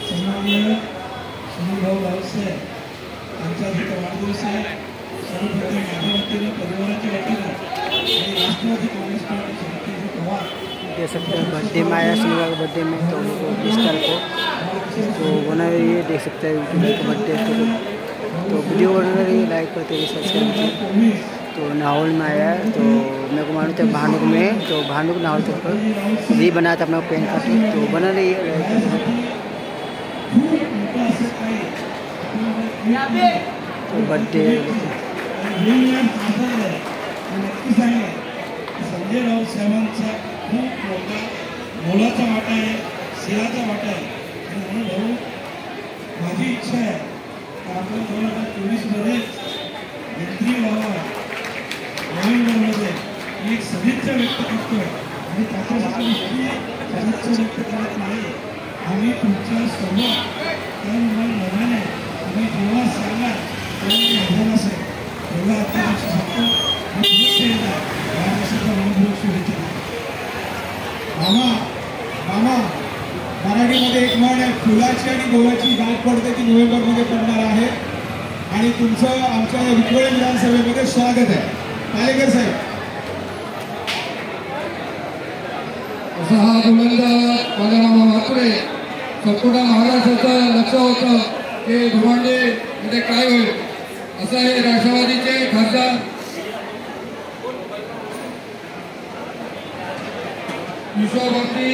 सन्माननीय सुनीलभाऊ रावसाहेब यांचा तिथं वाढदिवस आहे। सर्वप्रथम माझ्या वतीनं परिवाराच्या वतीनं आणि राष्ट्रवादी कांग्रेस पार्टी समितीचे पवार देख सकते हैं बर्थडे में आया सुनील का बर्थडे में तो उनको 20 तारीख को तो बना रही है। देख सकते हैं यूट्यूब का बर्थडे तो वीडियो बन रही है, लाइक करते हुए सब्सक्राइब। तो नाहौल में आया है तो मेरे को मालूम था भानुक में, तो भानुक नाहौल तक पर भी बनाया था अपना पेन कार्ड तो बना रही है। तो बर्थडे संजय राऊत साहेबांचा खूप मोलाचा वाटा आहे, सिंहाचा वाटा आहे। आणि म्हणून भाऊ माझी इच्छा आहे की आपण 2024 मध्ये मंत्री व्हावा। नोव्हेंबरमध्ये एक सदिच्छा व्यक्त करतोय आणि त्याच्यासाठी सदिच्छा व्यक्त करत नाही, आम्ही तुमच्या सोबत तन मन धनाने तुम्ही जेव्हा सांगा तेव्हा हजर असेल तेव्हा आपण सांगतो मामा मामा मराठीमध्ये एक म्हण आहे, फुलाची आणि गोव्याची गाठ पडते ती नोव्हेंबरमध्ये पडणार आहे आणि तुमचं आमच्या विक्रोळी विधानसभेमध्ये स्वागत आहे। पालेकर साहेब असा हा बुलंद पदनामा मात्र संपूर्ण महाराष्ट्राचं लक्ष होतं की भिवंडीमध्ये काय होईल। असं हे राष्ट्रवादीचे खासदार विश्वभक्ती